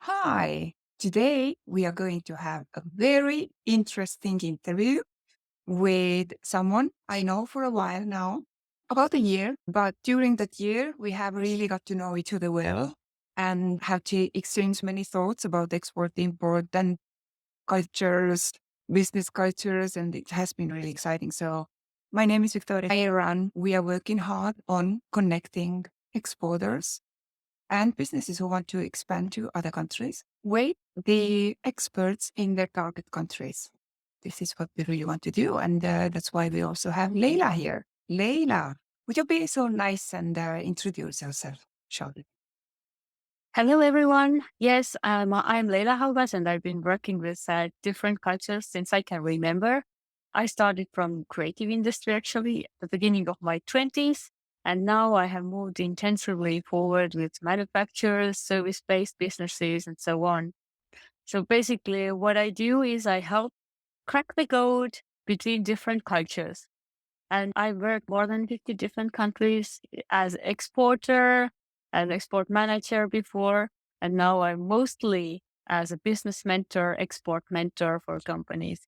Hi, today we are going to have a very interesting interview with someone I know for a while now, about a year. But during that year, we have really got to know each other well and have to exchange many thoughts about export, import, and cultures, business cultures, and it has been really exciting. So, my name is Victoria. We are working hard on connecting exporters and businesses who want to expand to other countries with the experts in their target countries. This is what we really want to do. And that's why we also have Leila here. Leila, would you be so nice and introduce yourself shortly? Hello, everyone. Yes, I'm Leila Haugas, and I've been working with different cultures since I can remember. I started from creative industry actually at the beginning of my 20s, and now I have moved intensively forward with manufacturers, service-based businesses, and so on. So basically, what I do is I help crack the code between different cultures. And I worked more than 50 different countries as exporter and export manager before. And now I'm mostly as a business mentor, export mentor for companies,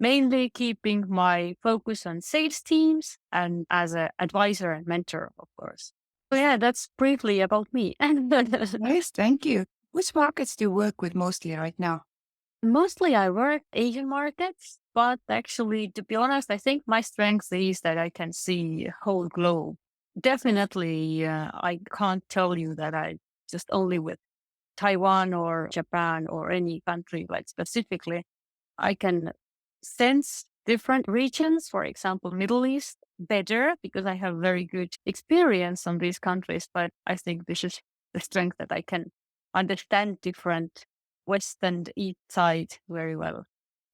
mainly keeping my focus on sales teams and as an advisor and mentor, of course. So yeah, that's briefly about me. Yes, thank you. Which markets do you work with mostly right now? Mostly I work Asian markets, but actually, to be honest, I think my strength is that I can see whole globe. Definitely, I can't tell you that I just only with Taiwan or Japan or any country, like specifically. I can sense different regions, for example, Middle East better because I have very good experience on these countries. But I think this is the strength that I can understand different West and East side very well.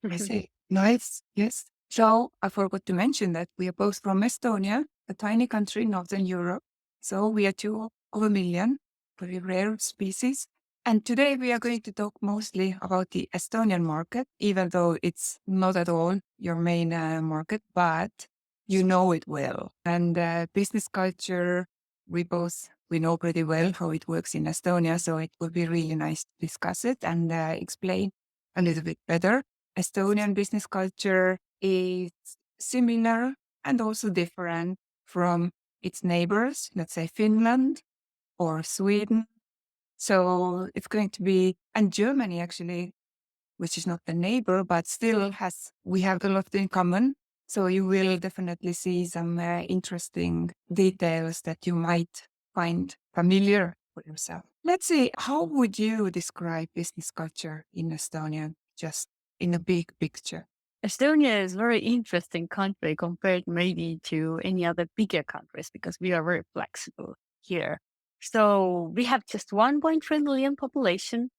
I see. Nice. Yes. So I forgot to mention that we are both from Estonia, a tiny country in Northern Europe. So we are two of a million, very rare species. And today we are going to talk mostly about the Estonian market, even though it's not at all your main market, but you know it well. And business culture, we know pretty well how it works in Estonia. So it would be really nice to discuss it and explain a little bit better. Estonian business culture is similar and also different from its neighbors, let's say Finland or Sweden. So it's going to be, and Germany actually, which is not the neighbor, but still we have a lot in common. So you will definitely see some interesting details that you might find familiar for yourself. Let's see, how would you describe business culture in Estonia, just in a big picture? Estonia is a very interesting country compared maybe to any other bigger countries because we are very flexible here. So we have just 1.3 million population.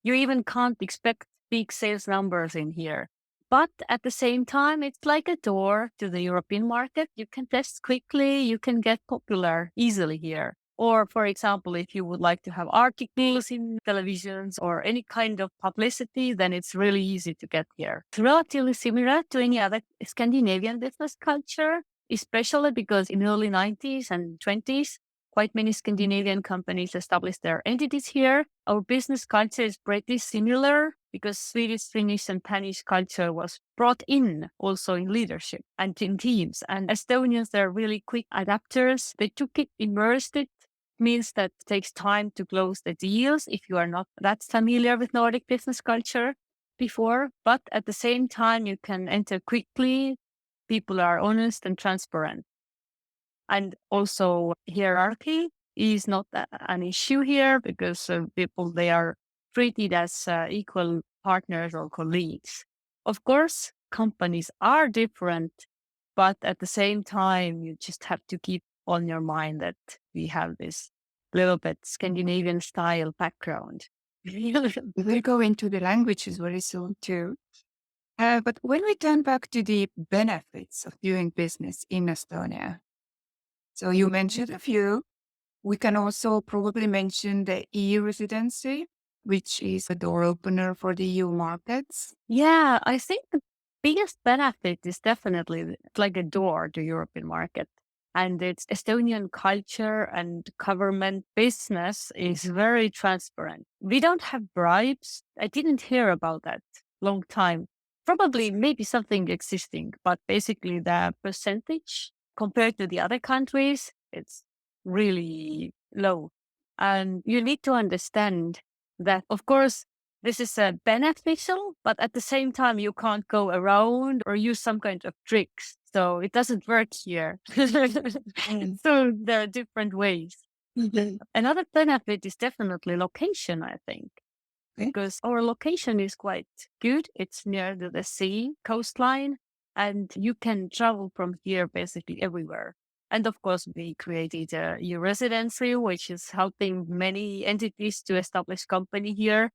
You even can't expect big sales numbers in here. But at the same time, it's like a door to the European market. You can test quickly, you can get popular easily here. Or, for example, if you would like to have articles in televisions or any kind of publicity, then it's really easy to get here. It's relatively similar to any other Scandinavian business culture, especially because in early 90s and 20s, quite many Scandinavian companies established their entities here. Our business culture is pretty similar because Swedish, Finnish, and Danish culture was brought in also in leadership and in teams. And Estonians, they're really quick adapters. They took it, immersed it. Means that it takes time to close the deals if you are not that familiar with Nordic business culture before. But at the same time, you can enter quickly. People are honest and transparent. And also hierarchy is not an issue here because people, they are treated as equal partners or colleagues. Of course, companies are different, but at the same time, you just have to keep on your mind that we have this little bit Scandinavian style background. We will go into the languages very soon too. But when we turn back to the benefits of doing business in Estonia, so you mentioned a few. We can also probably mention the EU residency, which is a door opener for the EU markets. Yeah, I think the biggest benefit is definitely like a door to European market. And its Estonian culture and government business is very transparent. We don't have bribes. I didn't hear about that long time. Probably maybe something existing, but basically the percentage compared to the other countries, it's really low. And you need to understand that, of course, this is beneficial, but at the same time, you can't go around or use some kind of tricks. So it doesn't work here. So there are different ways. Another benefit is definitely location, I think, because our location is quite good. It's near to the sea coastline, and you can travel from here basically everywhere. And of course, we created a e-residency, which is helping many entities to establish company here.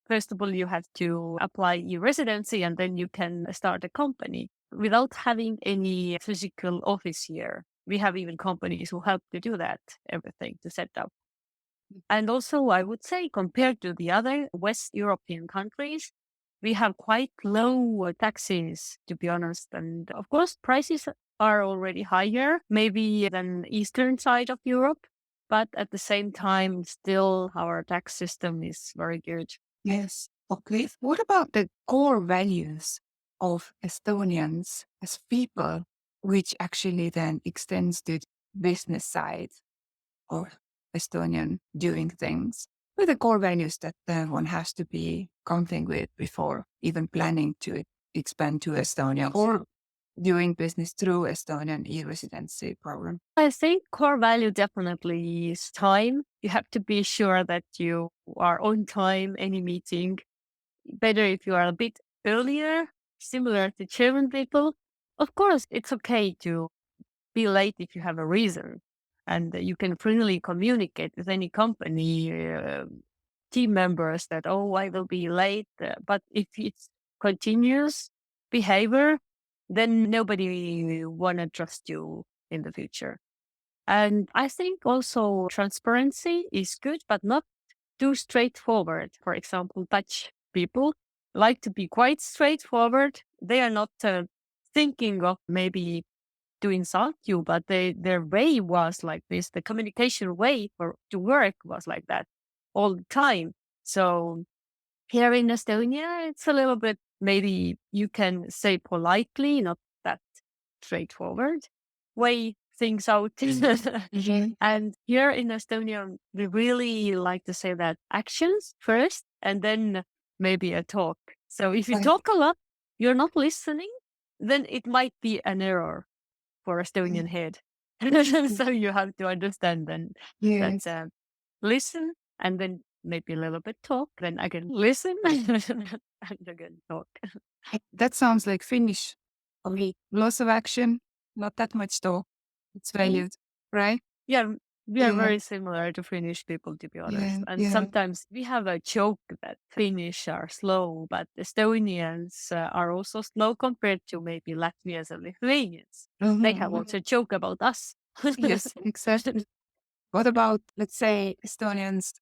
First of all, you have to apply e-residency, and then you can start a company without having any physical office here. We have even companies who help to do that, everything to set up. And also, I would say, compared to the other West European countries, we have quite low taxes, to be honest. And of course, prices are already higher, maybe than eastern side of Europe. But at the same time, still our tax system is very good. Yes. Okay. What about the core values of Estonians as people, which actually then extends to business side of Estonian doing things? What are the core values that one has to be counting with before even planning to expand to Estonia or doing business through Estonian e-residency program? I think core value definitely is time. You have to be sure that you are on time, any meeting. Better if you are a bit earlier, similar to German people. Of course, it's okay to be late if you have a reason, and you can freely communicate with any company team members that, oh, I will be late. But if it's continuous behavior, then nobody want to trust you in the future. And I think also transparency is good, but not too straightforward. For example, Dutch people like to be quite straightforward. They are not thinking of maybe to insult you, but their way was like this. The communication way for to work was like that all the time. So here in Estonia, it's a little bit maybe you can say politely, not that straightforward way things out. And here in Estonia, we really like to say that actions first and then maybe a talk. So if you Right. talk a lot, you're not listening, then it might be an error for Estonian head. So you have to understand then that Yes. listen and then maybe a little bit talk, then again listen and again talk. That sounds like Finnish. Okay. Lots of action, not that much talk. It's valued, right? Yeah, we are Yeah. very similar to Finnish people, to be honest. Yeah. And Yeah. sometimes we have a joke that Finnish are slow, but Estonians are also slow compared to maybe Latvians and Lithuanians. They have Mhm. also a joke about us. Yes, exactly. What about, let's say, Estonians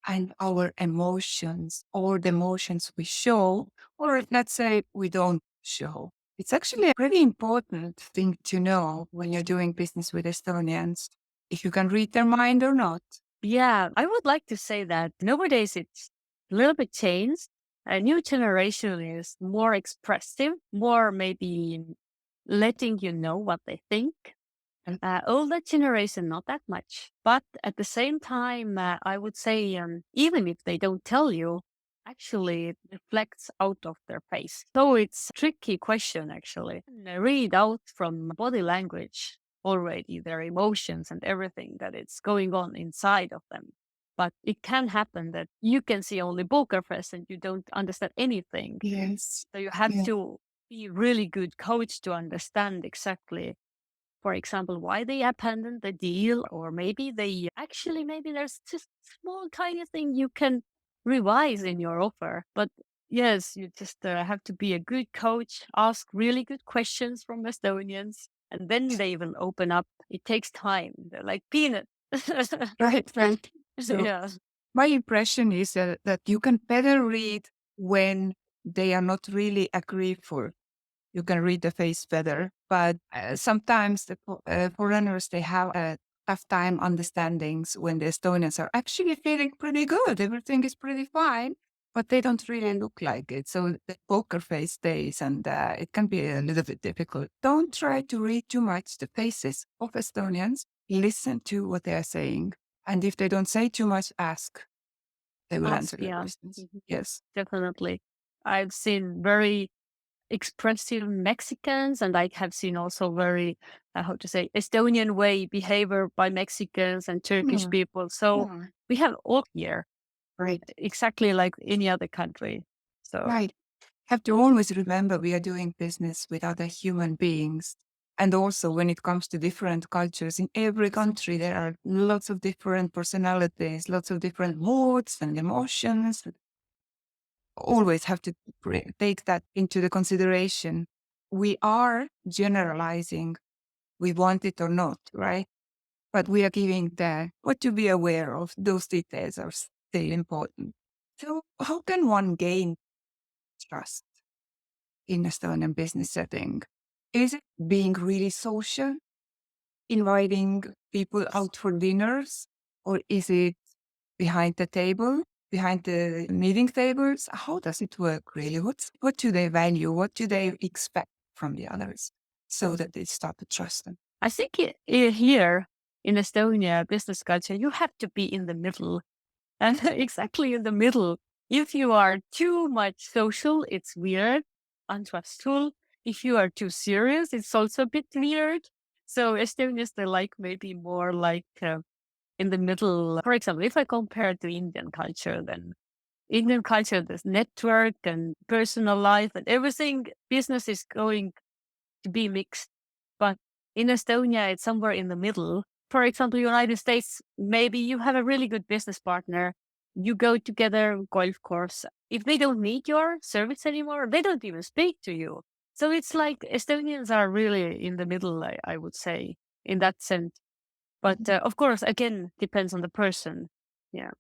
and our emotions or the emotions we show, or let's say we don't show? It's actually a pretty important thing to know when you're doing business with Estonians, if you can read their mind or not. Yeah, I would like to say that nowadays it's a little bit changed. A new generation is more expressive, more maybe letting you know what they think. Older generation, not that much. But at the same time, I would say, even if they don't tell you, actually it reflects out of their face. So it's a tricky question, actually. Read out from body language already their emotions and everything that it's going on inside of them. But it can happen that you can see only poker face and you don't understand anything. Yes. So you have Yeah. to be really good coach to understand exactly, for example, why they abandoned the deal, or maybe they actually, maybe there's just small tiny thing you can revise in your offer. But yes, you just have to be a good coach, ask really good questions from Estonians, and then they will open up. It takes time. They're like peanut. Right, right. So Yeah. my impression is that you can better read when they are not really agreeable you can read the face better. But sometimes the foreigners, they have a tough time understandings when the Estonians are actually feeling pretty good. Everything is pretty fine, but they don't really look like it. So the poker face stays, and it can be a little bit difficult. Don't try to read too much the faces of Estonians. Listen to what they are saying. And if they don't say too much, ask. They will answer your Yeah, questions. mhm, Yes. definitely. I've seen very expressive Mexicans, and I have seen also very, how to say, Estonian way behavior by Mexicans and Turkish Hmm. people. So Hmm. we have all here, Right. exactly like any other country. So Right. Have to always remember we are doing business with other human beings. And also, when it comes to different cultures, in every country, there are lots of different personalities, lots of different moods and emotions. Always have to take that into the consideration. We are generalizing, we want it or not, right? But we are giving the what to be aware of. Those details are still important. So, how can one gain trust in Estonian business setting? Is it being really social, inviting people out for dinners, or is it behind the table, behind the meeting tables? How does it work really? What do they value? What do they expect from the others so that they start to trust them? I think here in Estonia business culture, you have to be in the middle and exactly in the middle. If you are too much social, it's weird, untrustful. If you are too serious, it's also a bit weird. So Estonians, they like maybe more like in the middle. For example, if I compare to Indian culture, then Indian culture, there's network and personal life and everything. Business is going to be mixed. But in Estonia, it's somewhere in the middle. For example, United States, maybe you have a really good business partner. You go together golf course. If they don't need your service anymore, they don't even speak to you. So it's like Estonians are really in the middle, I would say, in that sense. But of course, again, depends on the person. Yeah.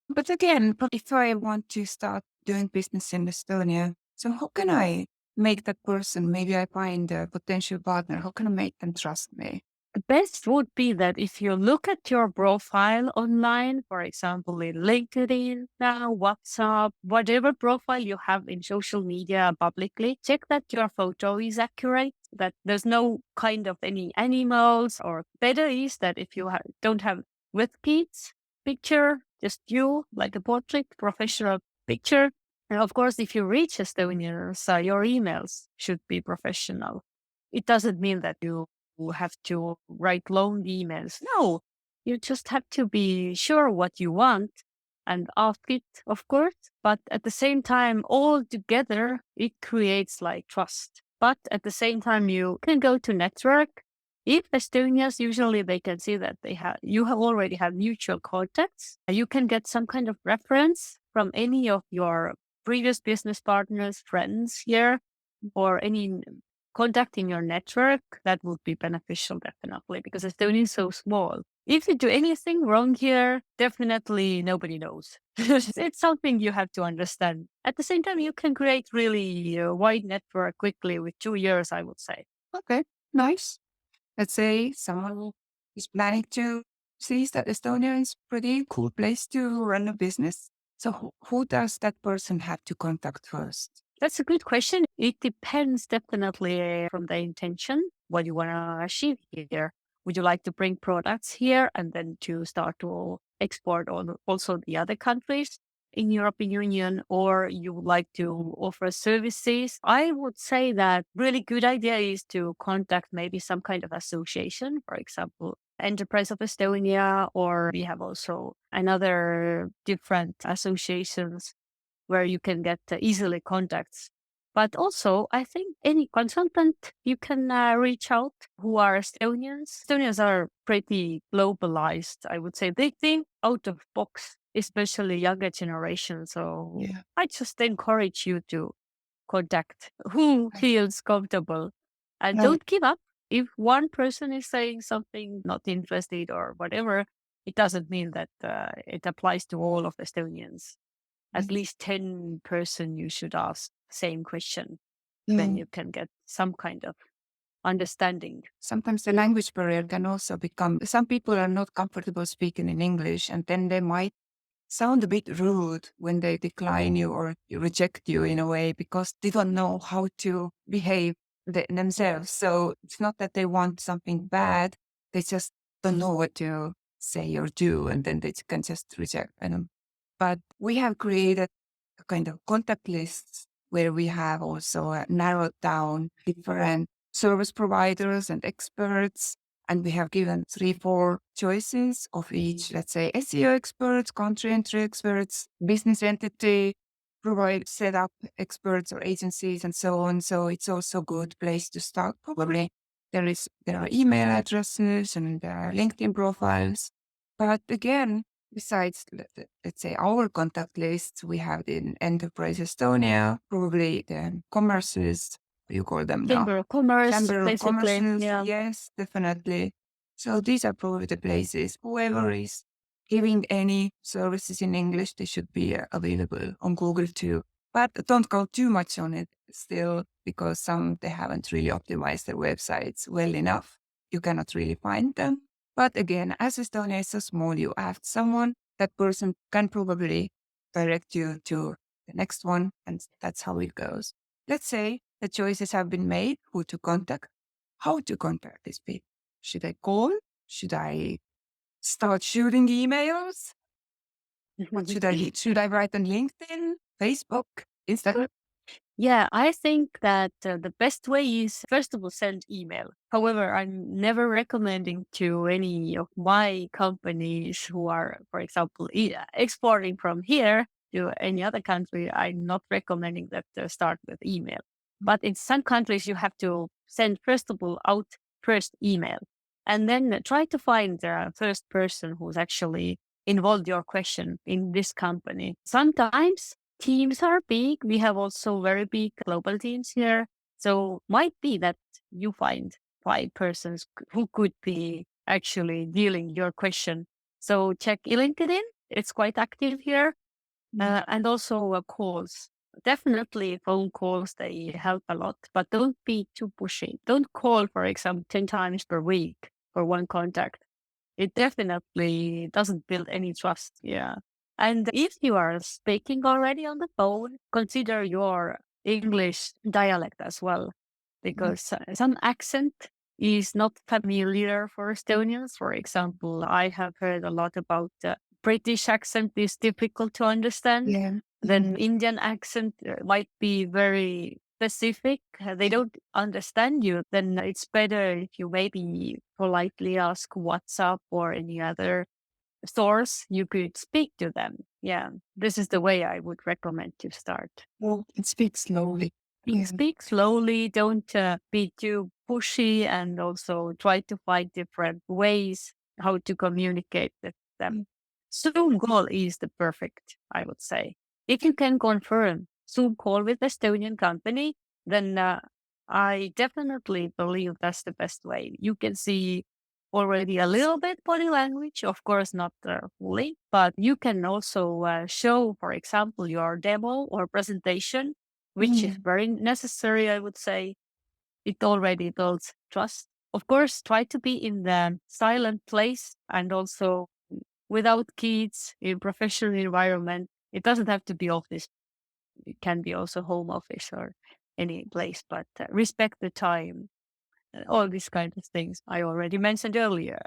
But again, if I want to start doing business in Estonia, so how can I make that person, maybe I find a potential partner, how can I make them trust me? The best would be that if you look at your profile online, for example, in LinkedIn, now WhatsApp, whatever profile you have in social media publicly, check that your photo is accurate, that there's no kind of any animals, or better is that if you don't have with kids picture, just you, like a portrait, professional picture. And of course, if you reach Estonians, your emails should be professional. It doesn't mean that you have to write long emails. No, you just have to be sure what you want and ask it, of course. But at the same time, all together, it creates like trust. But at the same time, you can go to network. If Estonians, usually they can see that you have already have mutual contacts. You can get some kind of reference from any of your previous business partners, friends here, or any contact in your network. That would be beneficial, definitely, because Estonia is so small. If you do anything wrong here, definitely nobody knows. It's something you have to understand. At the same time, you can create really a wide network quickly with 2 years, I would say. Okay, nice. Let's say someone is planning to sees that Estonia is pretty cool place to run a business. So who does that person have to contact first? That's a good question. It depends definitely from the intention, what you want to achieve here. Would you like to bring products here and then to start to export on also the other countries in European Union, or you would like to offer services? I would say that really good idea is to contact maybe some kind of association, for example, Enterprise of Estonia, or we have also another different associations where you can get easily contacts. But also, I think any consultant you can reach out who are Estonians. Estonians are pretty globalized, I would say. They think out of box, especially younger generation. So Yeah. I just encourage you to contact who Right. feels comfortable and Right. don't give up. If one person is saying something not interested or whatever, it doesn't mean that it applies to all of Estonians. At Mhm. least 10 person you should ask same question. then Mm. you can get some kind of understanding. Sometimes the language barrier can also become, some people are not comfortable speaking in English, and then they might sound a bit rude when they decline you or reject you in a way because they don't know how to behave themselves. So it's not that they want something bad, they just don't know what to say or do, and then they can just reject them. But we have created a kind of contact lists where we have also narrowed down different service providers and experts. And we have given 3, 4 choices of each, let's say SEO experts, country entry experts, business entity, provide setup experts or agencies and so on. So it's also a good place to start. Probably there are email addresses and LinkedIn profiles. But again, besides, let's say our contact lists, we have in Enterprise Estonia, probably the commerces, what do you call them now? Chamber of Commerce, Chamber of basically. Commerces, Yeah. yes, definitely. So these are probably the places. Whoever is giving any services in English, they should be available on Google too. But don't go too much on it still, because some they haven't really optimized their websites well enough. You cannot really find them. But again, as Estonia is so small, you ask someone, that person can probably direct you to the next one, and that's how it goes. Let's say the choices have been made, who to contact, how to contact these people. Should I call? Should I start shooting emails? What should I do? Should I write on LinkedIn, Facebook, Instagram? Yeah, I think that the best way is first of all send email. However, I'm never recommending to any of my companies who are, for example, exporting from here to any other country. I'm not recommending that they start with email. But in some countries, you have to send first of all out first email, and then try to find the first person who's actually involved your question in this company. Sometimes teams are big. We have also very big global teams here. So might be that you find 5 persons who could be actually dealing your question. So check LinkedIn. It's quite active here. And also calls. Definitely phone calls, they help a lot, but don't be too pushy. Don't call, for example, 10 times per week for one contact. It definitely doesn't build any trust. Yeah. And if you are speaking already on the phone, consider your English dialect as well, because some accent is not familiar for Estonians. For example, I have heard a lot about British accent is difficult to understand. Yeah. Then Indian accent might be very specific. They don't understand you. Then it's better if you maybe politely ask WhatsApp or any other source you could speak to them. Yeah, this is the way I would recommend to start. Well, and speak slowly. Yeah. Speak slowly, don't be too pushy, and also try to find different ways how to communicate with them. Zoom call is the perfect, I would say. If you can confirm Zoom call with Estonian company, then I definitely believe that's the best way. You can see already a little bit body language, of course, not fully, but you can also show, for example, your demo or presentation, which is very necessary, I would say. It already builds trust. Of course, try to be in the silent place and also without kids in professional environment. It doesn't have to be office. It can be also home office or any place, but respect the time. All these kinds of things I already mentioned earlier.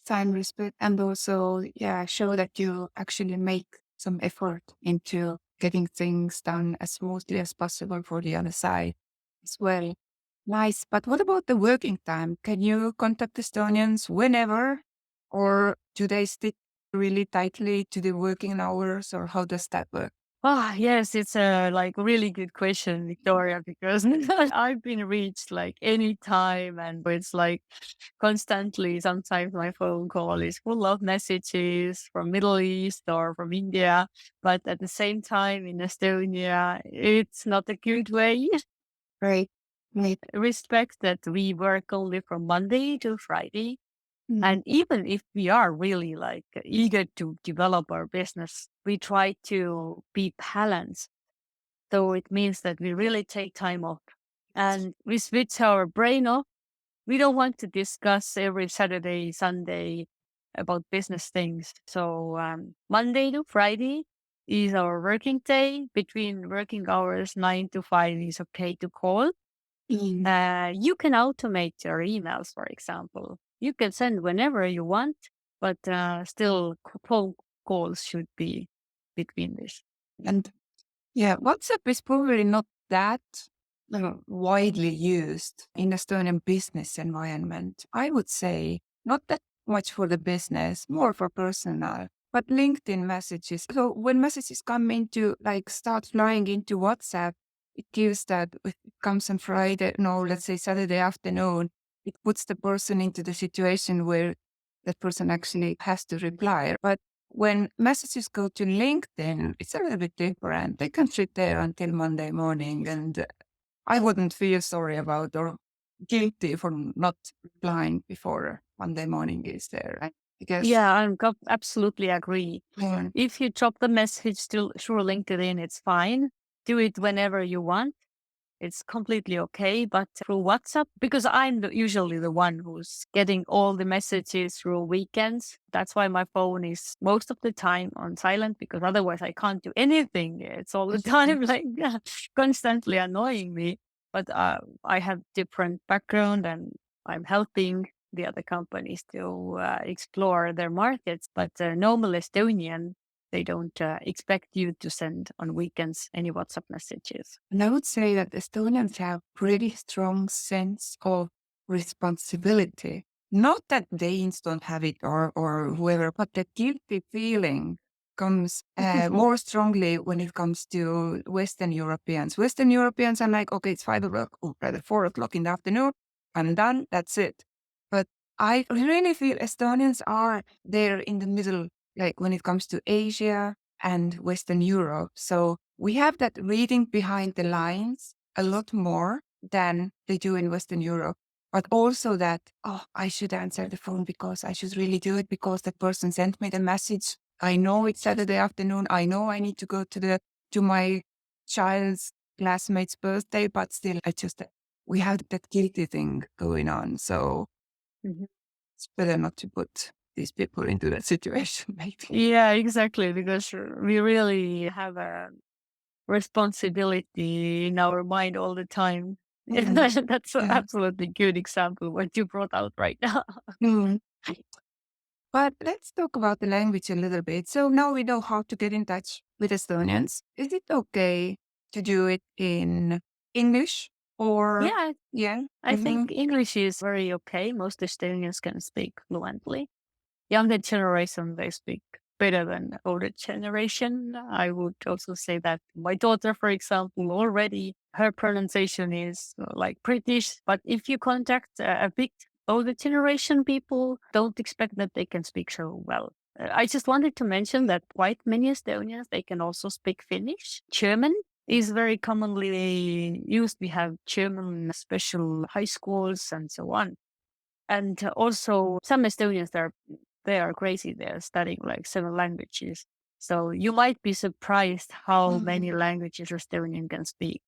Time, respect, and also, yeah, show that you actually make some effort into getting things done as smoothly as possible for the other side as well. Nice. But what about the working time? Can you contact Estonians whenever, or do they stick really tightly to the working hours, or how does that work? Ah, yes, it's a like really good question, Victoria, because I've been reached like any time, and it's like constantly. Sometimes my phone call is full of messages from Middle East or from India, but at the same time in Estonia, it's not a good way. Right. Right. Respect that we work only from Monday to Friday. Mm. And even if we are really like eager to develop our business, we try to be balanced So it means that we really take time off and we switch our brain off. We don't want to discuss every Saturday, Sunday about business things. So Monday to Friday is our working day. Between working hours, 9 to 5 is okay to call. You can automate your emails, for example. You can send whenever you want, but still phone calls should be between this. And yeah, WhatsApp is probably not that widely used in Estonian business environment. I would say not that much for the business, more for personal. But LinkedIn messages. So when messages come into start flying into WhatsApp, it gives that if it comes on Friday, no, let's say Saturday afternoon, it puts the person into the situation where that person actually has to reply. But when messages go to LinkedIn, it's a little bit different. They can sit there until Monday morning, and I wouldn't feel sorry about or guilty for not replying before Monday morning is there, right? Because Yeah, absolutely agree. yeah, If you drop the message through LinkedIn, it's fine. Do it whenever you want. It's completely okay. But through WhatsApp, because I'm usually the one who's getting all the messages through weekends. That's why my phone is most of the time on silent, because otherwise I can't do anything. It's all the time like constantly annoying me. But I have different background and I'm helping the other companies to explore their markets. But normal Estonian, they don't expect you to send on weekends any WhatsApp messages. and I would say that Estonians have pretty strong sense of responsibility. Not that Danes don't have it or whoever, but the guilty feeling comes more strongly when it comes to Western Europeans. Western Europeans are like, okay, it's 5 o'clock or rather 4 o'clock in the afternoon. I'm done. That's it. But I really feel Estonians are there in the middle, like when it comes to Asia and Western Europe. So we have that reading behind the lines a lot more than they do in Western Europe. But also that, oh, I should answer the phone because I should really do it because that person sent me the message. I know it's Saturday afternoon. I know I need to go to my child's classmate's birthday, but still, we have that guilty thing going on. So Mhm. it's better not to put these people into that situation, maybe. Yeah, exactly. Because we really have a responsibility in our mind all the time. That's an Yeah. absolutely good example what you brought out right now. Mm. But let's talk about the language a little bit. So now we know how to get in touch with Estonians. Is it okay to do it in English or, Yeah, yeah? I think English is very okay. Most Estonians can speak fluently. Younger generation, they speak better than older generation. I would also say that my daughter, for example, already her pronunciation is like British. But if you contact a bit older generation people, don't expect that they can speak so well. I just wanted to mention that quite many Estonians, they can also speak Finnish. German is very commonly used. We have German special high schools and so on. And also some Estonians, they are crazy. They're studying like 7 languages. So you might be surprised how many languages Estonian can speak.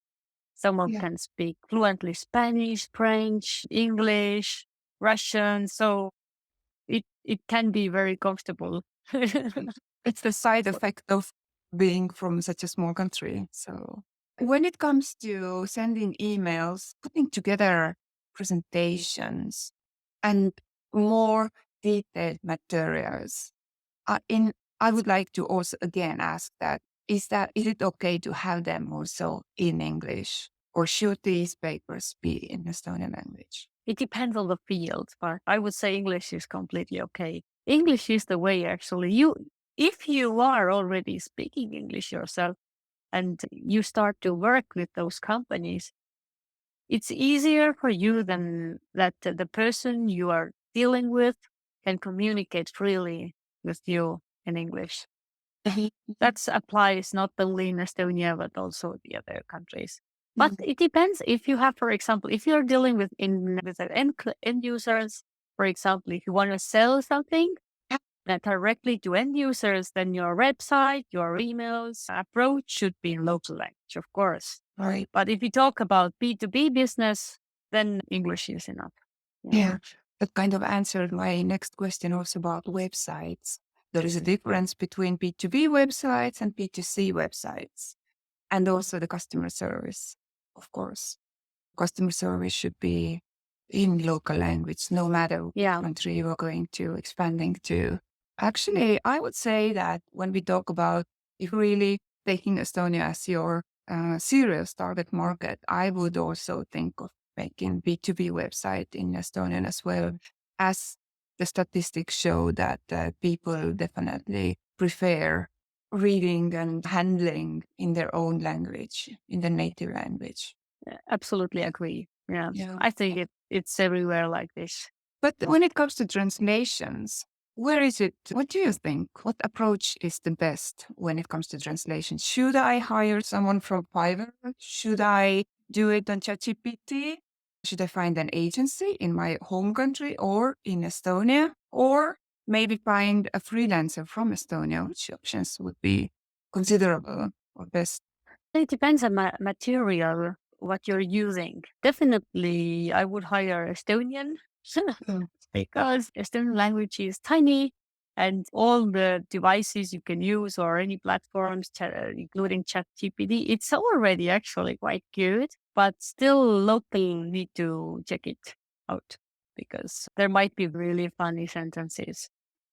Someone Yeah. can speak fluently Spanish, French, English, Russian. So it can be very comfortable. It's the side effect of being from such a small country. So when it comes to sending emails, putting together presentations and more detailed materials, in I would like to also again ask that is it okay to have them also in English or should these papers be in Estonian language? It depends on the field, but I would say English is completely okay. English is the way actually. If you are already speaking English yourself and you start to work with those companies, it's easier for you than that the person you are dealing with can communicate freely with you in English. That applies not only in Estonia, but also the other countries. But it depends if you have, for example, if you're dealing with the end users, for example, if you want to sell something, directly to end users, then your website, your emails approach should be in local language, of course. Right. But if you talk about B2B business, then English is enough. Yeah. That kind of answered my next question also about websites. There is a difference between B2B websites and B2C websites, and also the customer service, of course. Customer service should be in local language, no matter what Yeah. country you are going to expanding to. Actually, I would say that when we talk about if really taking Estonia as your serious target market, I would also think of making B2B website in Estonian as well, as the statistics show that people definitely prefer reading and handling in their own language, in the native language. Absolutely agree. Yeah. Yeah. I think it's everywhere like this. But when it comes to translations, where is it? What do you think? What approach is the best when it comes to translation? Should I hire someone from Fiverr? Should I do it on ChatGPT? Should I find an agency in my home country or in Estonia? Or maybe find a freelancer from Estonia? Which options would be considerable or best? It depends on material, what you're using. Definitely, I would hire Estonian because Estonian language is tiny and all the devices you can use or any platforms, including ChatGPT, it's already actually quite good, but still local need to check it out because there might be really funny sentences.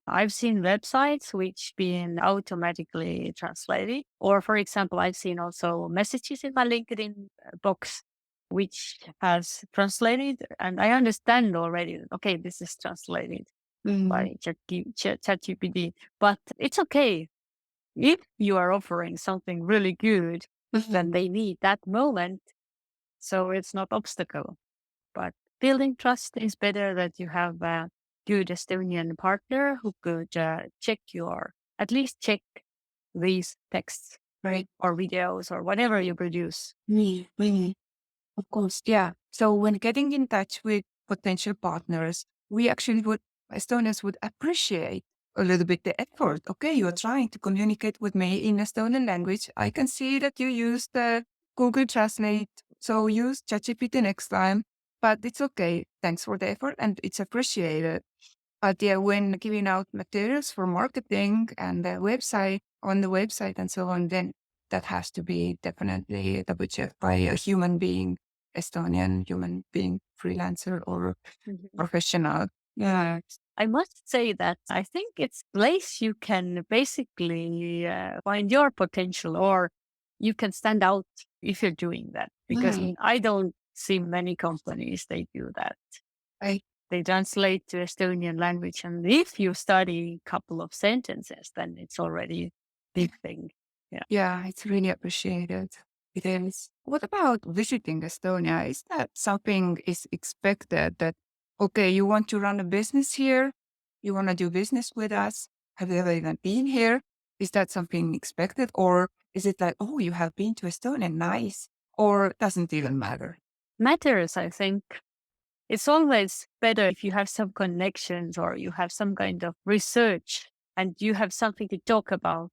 I've seen websites which been automatically translated, or for example, I've seen also messages in my LinkedIn box which has translated, and I understand already. Okay, this is translated by ChatGPT, but it's okay if you are offering something really good. Then they need that moment, so it's not obstacle. But building trust is better that you have a good Estonian partner who could at least check these texts, Right. or videos or whatever you produce. Me. Of course, yeah. So when getting in touch with potential partners, we actually would, Estonians would appreciate a little bit the effort. Okay, you're trying to communicate with me in Estonian language. I can see that you use the Google Translate. So use ChatGPT next time. But it's okay. Thanks for the effort and it's appreciated. But yeah, when giving out materials for marketing and on the website and so on, then that has to be definitely double checked by a human being, Estonian human being, freelancer or professional. Yeah. I must say that I think it's a place you can basically find your potential, or you can stand out if you're doing that. Because I don't see many companies they do that. I, They translate to Estonian language, and if you study a couple of sentences, then it's already a big thing. yeah, it's really appreciated. It is. What about visiting Estonia? Is that something is expected that, okay, you want to run a business here? You want to do business with us? Have you ever even been here? Is that something expected? Or is it like, oh, you have been to Estonia, nice? Or doesn't even matter? Matters, I think. It's always better if you have some connections or you have some kind of research and you have something to talk about.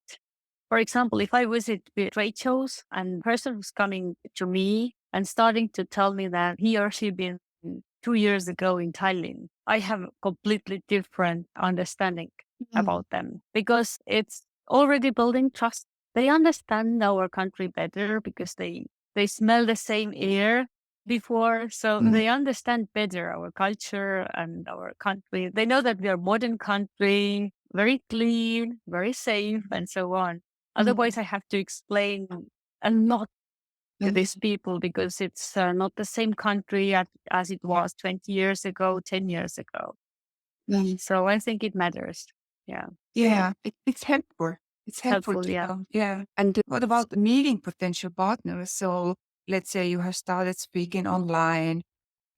For example, if I visit the trade shows and the person who's coming to me and starting to tell me that he or she been 2 years ago in Tallinn, I have a completely different understanding about them because it's already building trust. They understand our country better because they smell the same air before, so they understand better our culture and our country. They know that we are a modern country, very clean, very safe, and so on. Otherwise, I have to explain a lot to these people because it's not the same country as it was 20 years ago, 10 years ago. So I think it matters. Yeah. Yeah, it's helpful. It's helpful to Yeah. know. Yeah. And what about meeting potential partners? So let's say you have started speaking online.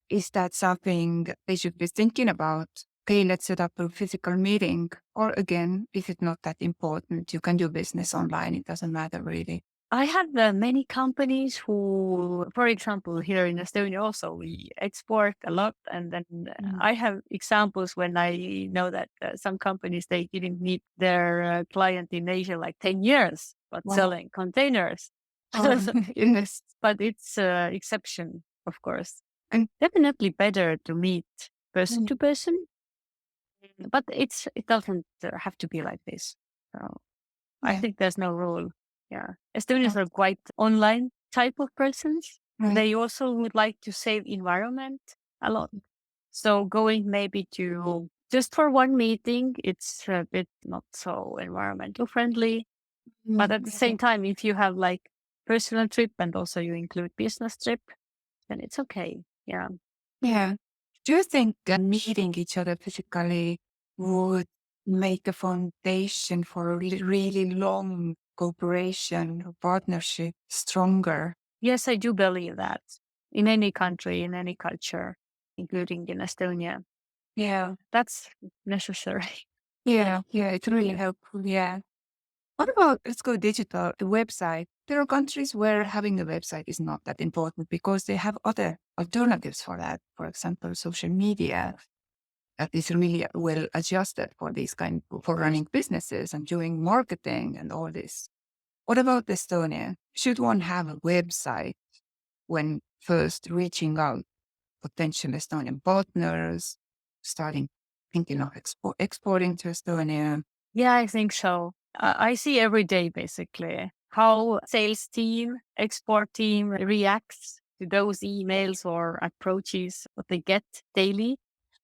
Is that something they should be thinking about? Okay, let's set up a physical meeting. Or again, if it's not that important, you can do business online. It doesn't matter really. I have many companies who, for example, here in Estonia also, we export a lot. And then I have examples when I know that some companies, they didn't meet their client in Asia like 10 years, but Wow. selling containers. Oh, goodness. But it's exception, of course. And Definitely better to meet person mm, to person, but it doesn't have to be like this. So I yeah, think there's no rule. Yeah. oh, Estonians are quite online type of persons. right. They also would like to save environment a lot. So going maybe to just for one meeting, it's a bit not so environmental friendly. But at the Yeah. same time, if you have like personal trip and also you include business trip, then it's okay. Yeah. Yeah. Do you think meeting each other physically would make a foundation for a really long cooperation or partnership stronger? Yes, I do believe that in any country, in any culture, including in Estonia, Yeah. that's necessary. Yeah. Yeah. It's really helpful. Yeah. What about, let's go digital, the website? There are countries where having a website is not that important because they have other alternatives for that. For example, social media that is really well adjusted for these for running businesses and doing marketing and all this. What about Estonia? Should one have a website when first reaching out potential Estonian partners, starting thinking of exporting to Estonia? Yeah, I think so. I see every day basically how sales team, export team reacts to those emails or approaches what they get daily.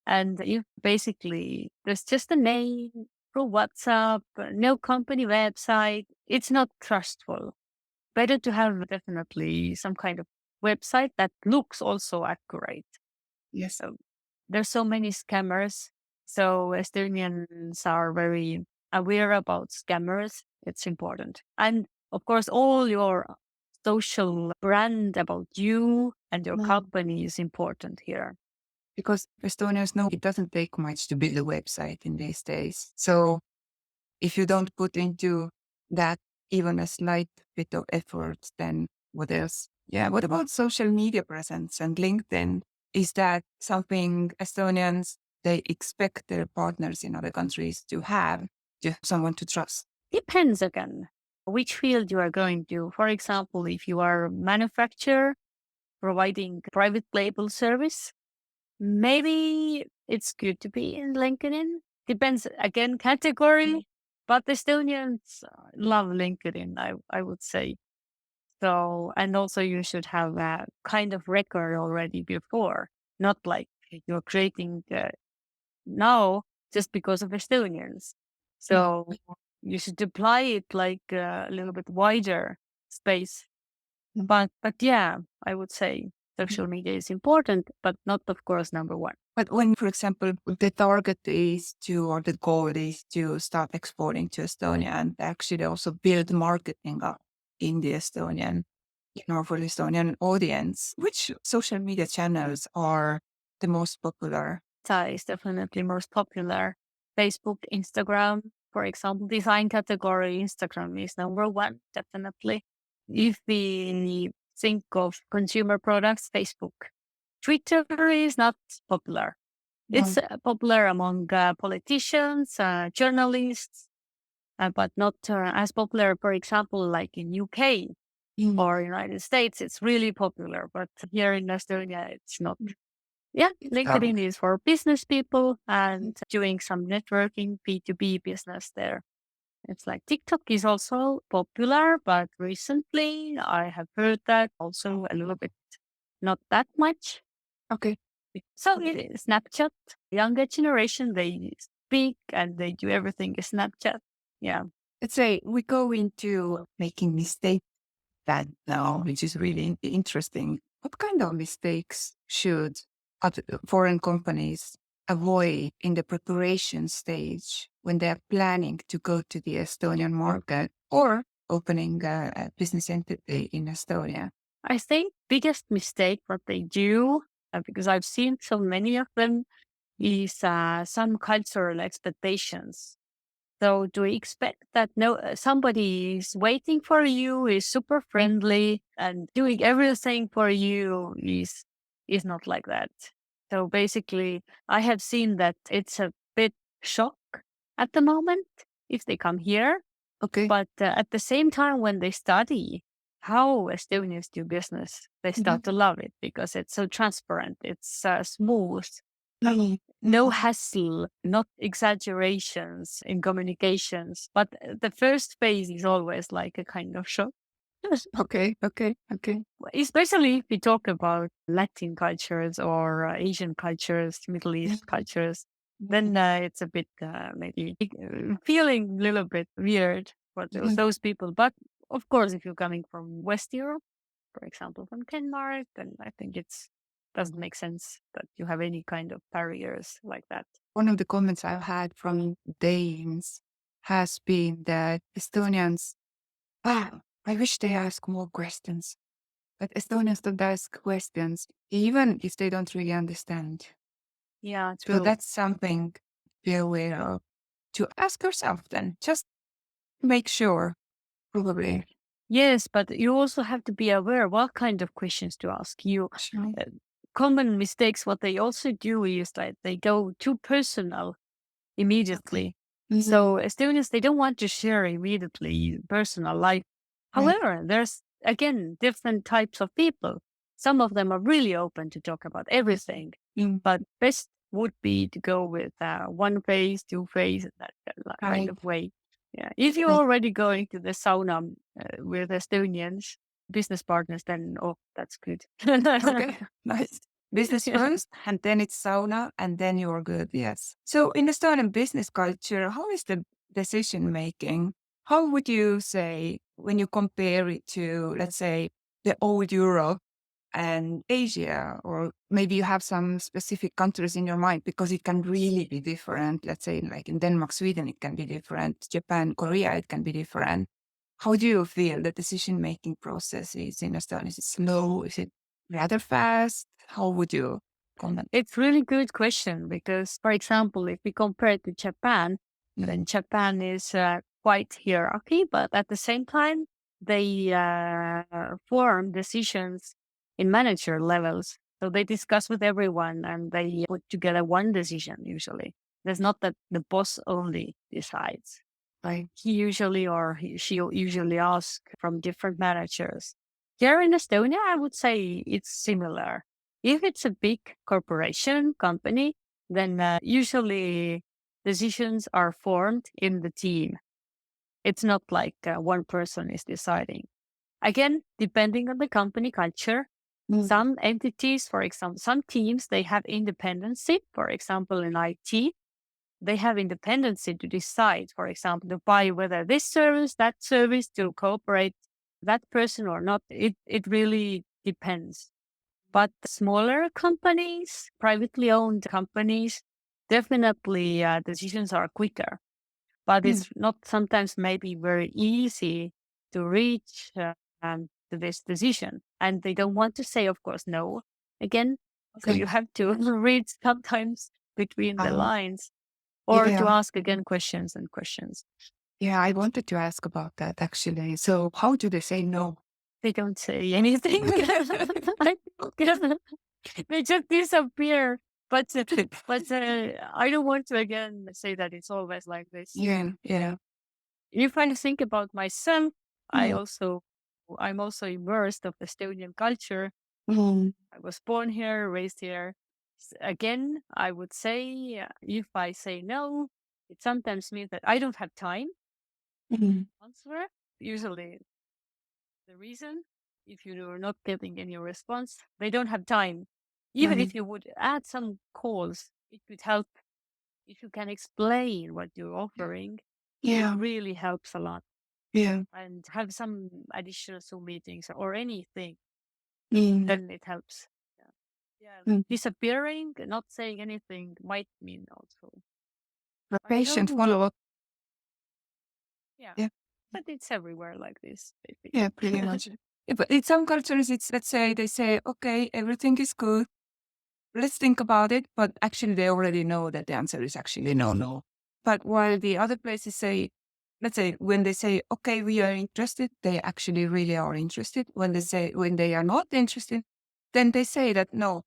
And if basically there's just a name through WhatsApp, no company website, it's not trustful. Better to have definitely some kind of website that looks also accurate. Yes. So there's so many scammers. So Estonians are very aware about scammers. It's important. And of course, all your social brand about you and your Mm. company is important here. Because Estonians know it doesn't take much to build a website in these days. So if you don't put into that even a slight bit of effort, then what else? Yeah. What about social media presence and LinkedIn? Is that something Estonians they expect their partners in other countries to have someone to trust? Depends again which field you are going to. For example, if you are a manufacturer providing private label service, maybe it's good to be in LinkedIn. Depends again category, but Estonians love LinkedIn. I would say so, and also you should have a kind of record already before, not like you're creating now just because of Estonians. Yeah. So you should apply it like a little bit wider space. But yeah, I would say social media is important, but not of course number one. But when, for example, the target is to, or the goal is to start exporting to Estonia and actually also build marketing up in the Estonian, for the Estonian audience, which social media channels are the most popular? That is definitely most popular. Facebook, Instagram, for example, design category, Instagram is number one, definitely. If we think of consumer products, Facebook. Twitter is not popular. Mm. It's popular among politicians, journalists, but not as popular, for example, like in UK Mm. or United States. It's really popular, but here in Estonia, it's not. Yeah, Um, LinkedIn is for business people and doing some networking, B2B business there. It's like TikTok is also popular, but recently I have heard that also a little bit, not that much. okay. So it is Snapchat. Younger generation, they speak and they do everything in Snapchat. Yeah. Let's say we go into making mistakes that now, which is really interesting. What kind of mistakes should foreign companies avoid in the preparation stage when they're planning to go to the Estonian market or opening a business entity in Estonia? I think biggest mistake what they do, because I've seen so many of them, is some cultural expectations. So do we expect that somebody is waiting for you, is super friendly and doing everything for you is not like that. So basically, I have seen that it's a bit shock at the moment if they come here, Okay. but at the same time, when they study how Estonians do business, they start to love it because it's so transparent, it's smooth, no hassle, not exaggerations in communications. But the first phase is always like a kind of shock. Okay. Okay. Okay. Especially if we talk about Latin cultures or Asian cultures, Middle East cultures, then it's a bit maybe feeling a little bit weird for those people. But of course, if you're coming from West Europe, for example, from Denmark, then I think it's doesn't make sense that you have any kind of barriers like that. One of the comments I've had from Danes has been that Estonians, I wish they ask more questions, but Estonians don't ask questions, even if they don't really understand. Yeah, So true. that's something to be aware of. To ask yourself then, just make sure, probably. Yes, but you also have to be aware what kind of questions to ask. Sure. Common mistakes, what they also do is that they go too personal immediately. So Estonians, they don't want to share immediately personal life. Right. However, there's again different types of people. Some of them are really open to talk about everything, but best would be to go with one phase, two phase, that kind Right. of way. Yeah, if you're already going to the sauna with Estonians business partners, then that's good. Okay, nice. Business Yeah. first, and then it's sauna, and then you're good. Yes. So in Estonian business culture, how is the decision making? How would you say when you compare it to, let's say, the old Europe and Asia, or maybe you have some specific countries in your mind because it can really be different. Let's say, like in Denmark, Sweden, it can be different. Japan, Korea, it can be different. How do you feel the decision-making process is in Estonia? Is it slow? Is it rather fast? How would you comment? It's really good question because, for example, if we compare it to Japan, then Japan is quite hierarchy, but at the same time, they form decisions in manager levels. So they discuss with everyone and they put together one decision usually. There's not that the boss only decides. Right. He usually or she usually asks from different managers. Here in Estonia, I would say it's similar. If it's a big corporation company, then usually decisions are formed in the team. It's not like one person is deciding. Again, depending on the company culture, some entities, for example, some teams, they have independency. For example, in IT, they have independency to decide, for example, to buy whether this service, that service, to cooperate that person or not. It really depends. But smaller companies, privately owned companies, definitely decisions are quicker. But it's not sometimes maybe very easy to reach to this decision. And they don't want to say, of course, no again. So Okay. you have to read sometimes between the Um, lines or to yeah. ask again questions and questions. Yeah, I wanted to ask about that actually. So how do they say no? They don't say anything. I think they just disappear. But I don't want to again say that it's always like this. Yeah, yeah. If I think about myself, Mm, I'm also immersed of Estonian culture. mm, I was born here, raised here. Again, I would say if I say no, it sometimes means that I don't have time mm, to answer. Usually the reason, if you're not getting any response, they don't have time. Even mm. if you would add some calls, it could help. If you can explain what you're offering, it Yeah, really helps a lot. yeah. And have some additional Zoom meetings or anything, Mm, then it helps. Yeah. Yeah. mm. Disappearing, not saying anything might mean also. A I patient know. follow-up. Yeah. Yeah, But it's everywhere like this, yeah, pretty maybe. much. Yeah, but in some cultures, it's, let's say, they say, okay, everything is good. Let's think about it. But actually, they already know that the answer is actually no, no. But while the other places say, let's say, when they say, okay, we are interested, they actually really are interested. When they are not interested, then they say that no,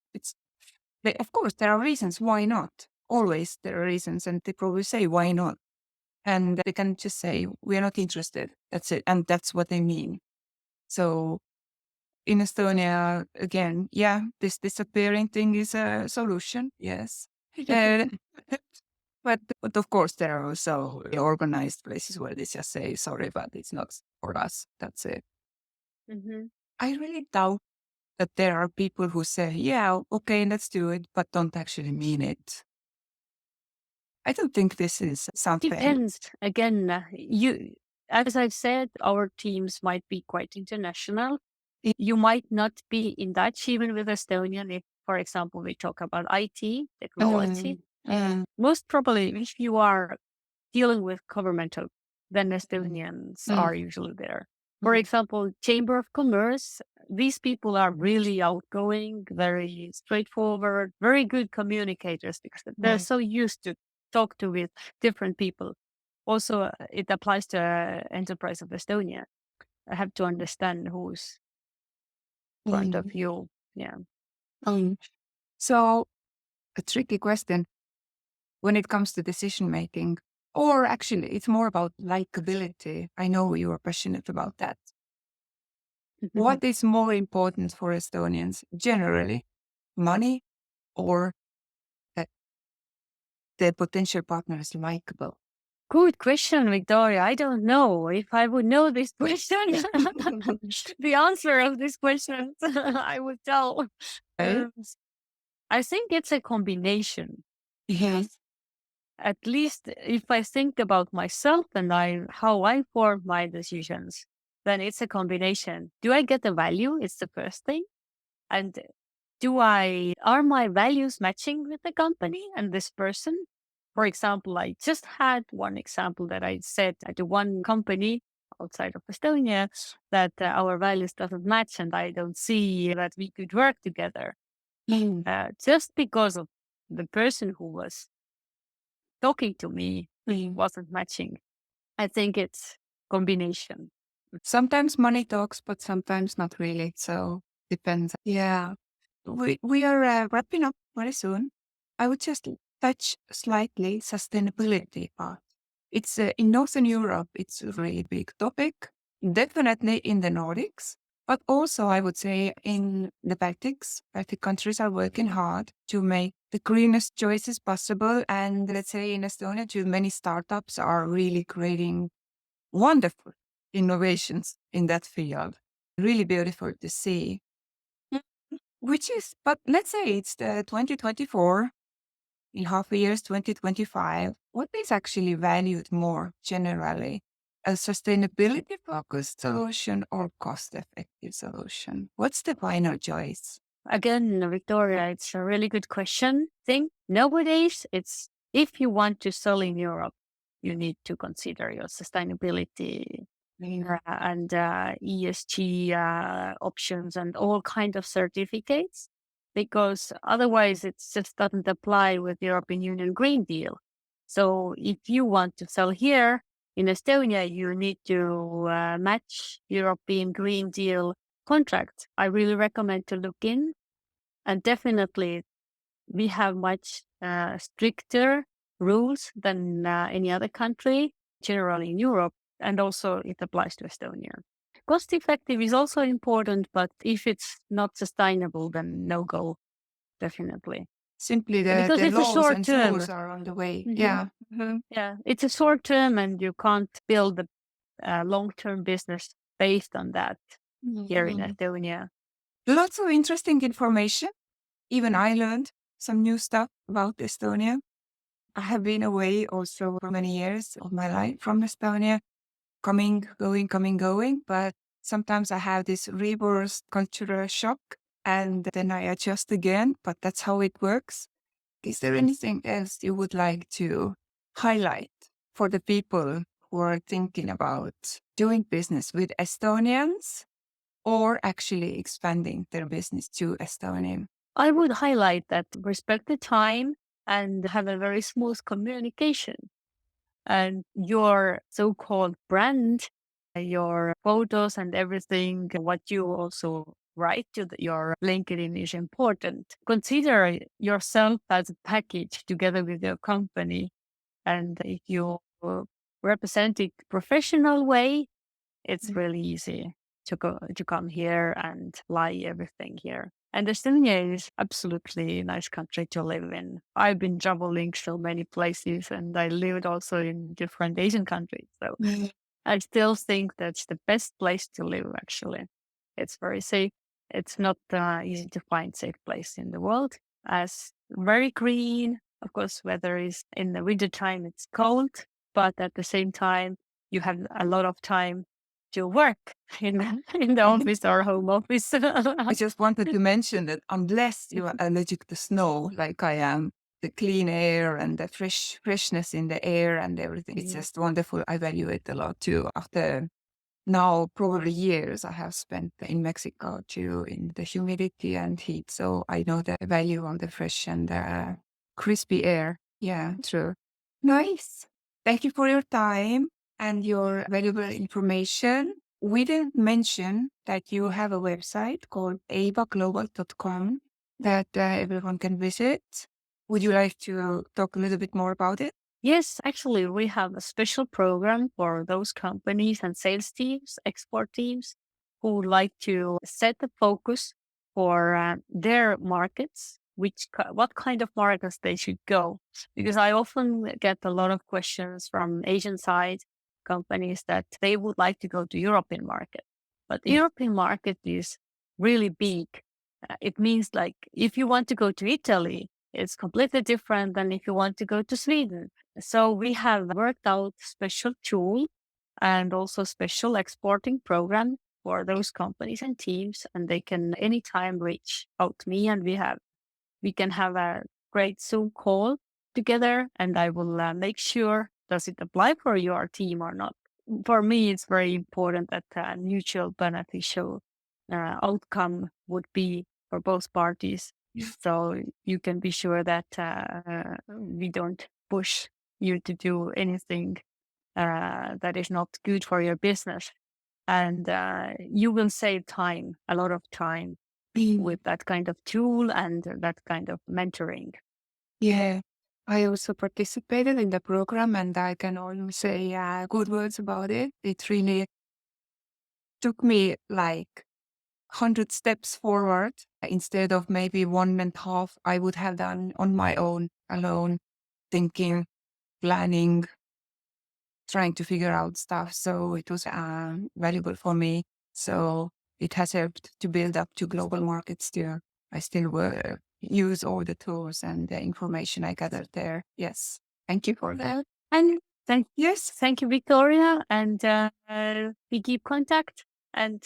of course, there are reasons why not. Always there are reasons, and they probably say why not. And they can just say, we are not interested. That's it. And that's what they mean. So in Estonia, again, yeah, this disappearing thing is a solution. Yes. Uh, but of course, there are also organized places where they just say, sorry, but it's not for us. That's it. Mhm. I really doubt that there are people who say, yeah, okay, let's do it, but don't actually mean it. I don't think this is something. Depends. Again, as I've said, our teams might be quite international. Yeah. You might not be in Dutch even with Estonian. If, for example, we talk about IT, technology, most probably if you are dealing with governmental, then Estonians are usually there. For example, Chamber of Commerce, these people are really outgoing, very straightforward, very good communicators because they're so used to talk to with different people. Also, it applies to Enterprise of Estonia. I have to understand who's in front of you. Yeah. So a tricky question when it comes to decision making, or actually it's more about likability. I know you are passionate about that. What is more important for Estonians generally, money or that the potential partner is likable? Good question, Victoria. I don't know if I would know this question. The answer of this question, I would tell. Okay. I think it's a combination. Yes. At least if I think about myself and how I form my decisions, then it's a combination. Do I get the value? It's the first thing. And are my values matching with the company and this person? For example, I just had one example that I said at one company outside of Estonia that our values doesn't match and I don't see that we could work together. Just because of the person who was talking to me wasn't matching. I think it's combination. Sometimes money talks, but sometimes not really. So depends. Yeah. We are wrapping up very soon. I would just touch slightly sustainability part. It's in Northern Europe, it's a really big topic, definitely in the Nordics, but also I would say in the Baltics. Baltic countries are working hard to make the greenest choices possible. And let's say in Estonia, too many startups are really creating wonderful innovations in that field. Really beautiful to see. But let's say it's the 2024, in half a year's 2025. What is actually valued more generally? A sustainability focused solution or cost effective solution? What's the final choice? Again, Victoria, it's a really good question. Nowadays, it's if you want to sell in Europe, you need to consider your sustainability and ESG options and all kind of certificates, because otherwise it just doesn't apply with European Union Green Deal. So if you want to sell here in Estonia, you need to match European Green Deal contract. I really recommend to look in, and definitely we have much stricter rules than any other country, generally in Europe, and also it applies to Estonia. Cost effective is also important, but if it's not sustainable, then no go, definitely. Simply Because the it's a laws short and term. rules are on the way. Mhm. Yeah. Yeah, it's a short term, and you can't build a long term business based on that here in Estonia. Lots of interesting information. Even I learned some new stuff about Estonia. I have been away also for many years of my life from Estonia, coming, going, coming, going. But sometimes I have this reverse cultural shock and then I adjust again. But that's how it works. Is there anything else you would like to highlight for the people who are thinking about doing business with Estonians or actually expanding their business to Estonia? I would highlight that respect the time and have a very smooth communication. and your so-called brand, your photos and everything, what you also write to your LinkedIn is important. Consider yourself as a package together with your company. And if you represent it professional way, it's really easy to come here and lie everything here. And Estonia is absolutely a nice country to live in. I've been traveling so many places and I lived also in different Asian countries. So I still think that's the best place to live, actually. It's very safe. It's not easy to find safe place in the world, as very green. Of course, weather is in the winter time, it's cold, but at the same time, you have a lot of time to work in the office or home office. I just wanted to mention that unless you are allergic to snow, like I am, the clean air and the freshness in the air and everything, it's just wonderful. I value it a lot too. After now, probably years I have spent in Mexico too, in the humidity and heat. So I know the value on the fresh and crispy air. Yeah, true. Nice. Thank you for your time and your valuable information. We didn't mention that you have a website called avaglobal.com that everyone can visit. Would you like to talk a little bit more about it? Yes, actually, we have a special program for those companies and sales teams, export teams, who would like to set the focus for their markets, what kind of markets they should go. Because I often get a lot of questions from Asian side companies that they would like to go to European market, but the European market is really big. It means like if you want to go to Italy, it's completely different than if you want to go to Sweden. So we have worked out special tool and also special exporting program for those companies and teams, and they can anytime reach out to me, and we can have a great Zoom call together, and I will make sure does it apply for your team or not. For me, it's very important that a mutual beneficial outcome would be for both parties. So you can be sure that we don't push you to do anything that is not good for your business. And you will save time, a lot of time with that kind of tool and that kind of mentoring. Yeah, I also participated in the program and I can only say good words about it. It really took me like 100 steps forward instead of maybe 1.5 I would have done on my own, alone, thinking, planning, trying to figure out stuff. So it was valuable for me. So it has helped to build up to global markets too. I still use all the tools and the information I gathered there. Yes. Thank you for that. And Yes. thank you, Victoria. And we keep contact and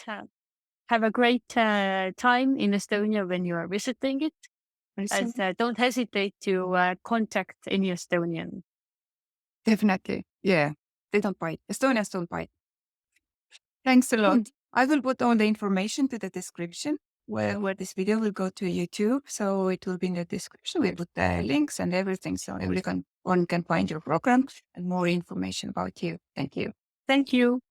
have a great time in Estonia when you are visiting it. And don't hesitate to contact any Estonian. Definitely. Yeah. They don't bite. Estonians don't bite. Thanks a lot. I will put all the information to the description where this video will go to YouTube. So it will be in the description. We'll put the links and everything so everyone can find your program and more information about you. Thank you. Thank you.